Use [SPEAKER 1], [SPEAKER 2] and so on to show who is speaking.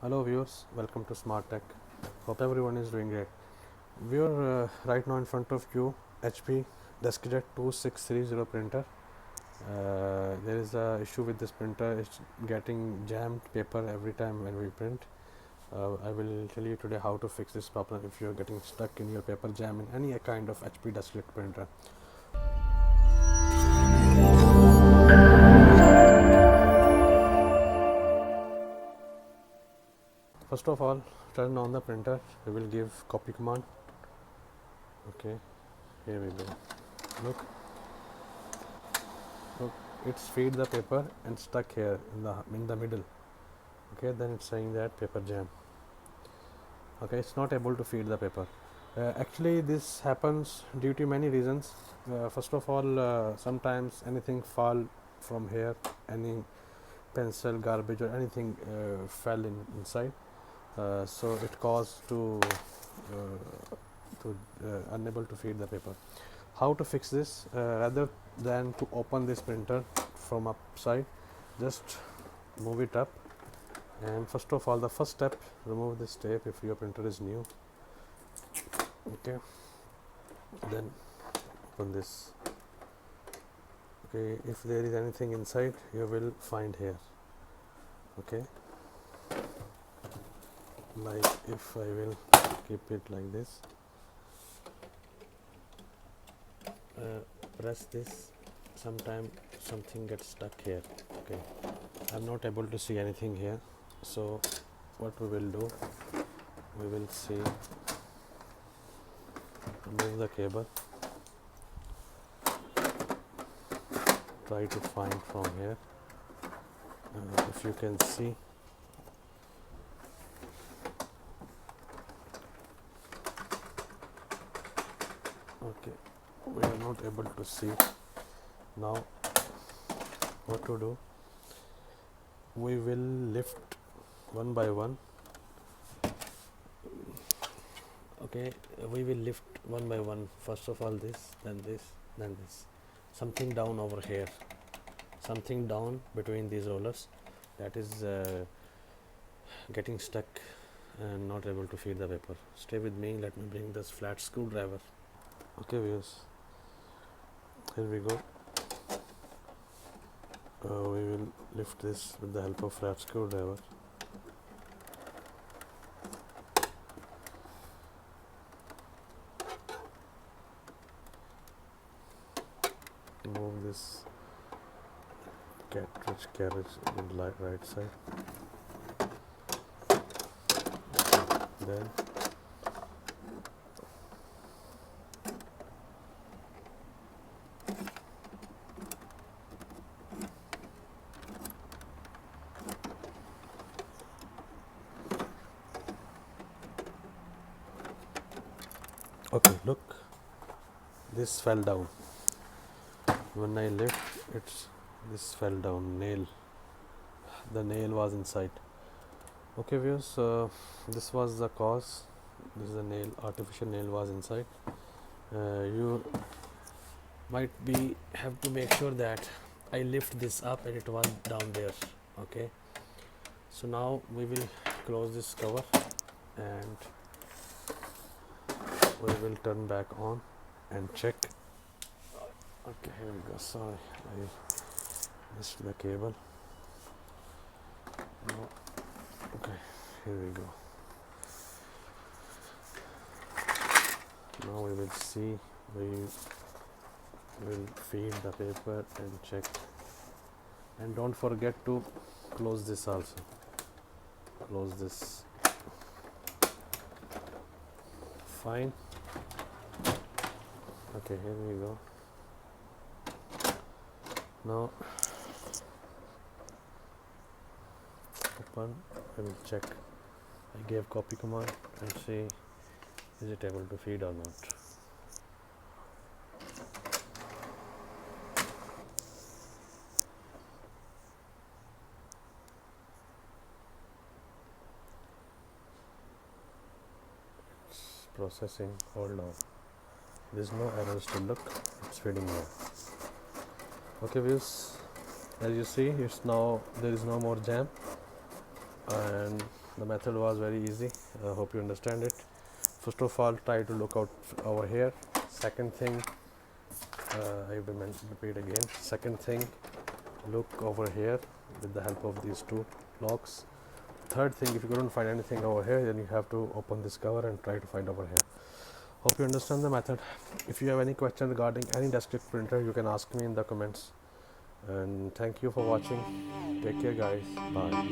[SPEAKER 1] Hello viewers, welcome to Smart Tech. Hope everyone is doing great. We are right now in front of you HP Deskjet 2630 printer. There is a issue with this printer. It's getting jammed paper every time when we print. I will tell you today how to fix this problem if you are getting stuck in your paper jam in any kind of HP Deskjet printer. First of all, turn on the printer. We will give copy command. Okay, here we go. Look, it's feed the paper and stuck here in the middle. Okay, then it's saying that paper jam. Okay, it's not able to feed the paper. Actually, this happens due to many reasons. First of all, sometimes anything fall from here, any pencil, garbage, or anything fell inside. So it caused to unable to feed the paper. How to fix this? Rather than to open this printer from upside, just move it up. And first of all, the first step, remove this tape if your printer is new. Okay, then open this. Okay, if there is anything inside, you will find here. Okay, like if I will keep it like this, press this, sometime something gets stuck here. Okay, I'm not able to see anything here, so what we will do, we will see, remove the cable, try to find from here. If you can see, okay, we are not able to see. Now what to do, we will lift one by one. Okay, we will lift one by one. First of all this, then this, then this. Something down over here, something down between these rollers, that is getting stuck and not able to feed the paper. Stay with me, let me bring this flat screwdriver. Okay viewers, here we go. We will lift this with the help of flat screwdriver. Move this carriage in the right side. Then okay, look, this fell down. When I lift it, this fell down. The nail was inside. Okay viewers, this was the cause. This is a nail, artificial nail was inside. You might be have to make sure that I lift this up and it was down there. Okay, so now we will close this cover and we will turn back on and check. Okay, here we go. Sorry, I missed the cable. No. Okay, here we go. Now we will see, we will feed the paper and check. And don't forget to close this also. Close this. Fine. Okay, here we go. Now open, I will check. I gave copy command and see is it able to feed or not. It's processing, hold on. There's no errors to look, it's feeding now. Okay viewers, as you see, it's now there is no more jam and The method was very easy. I hope you understand it. First of all, try to look out over here. Second thing, I will repeat again. Second thing, look over here with the help of these two locks. Third thing, if you couldn't find anything over here, then you have to open this cover and try to find over here. Hope you understand the method. If you have any question regarding any Deskjet printer, you can ask me in the comments. And thank you for watching. Take care, guys. Bye.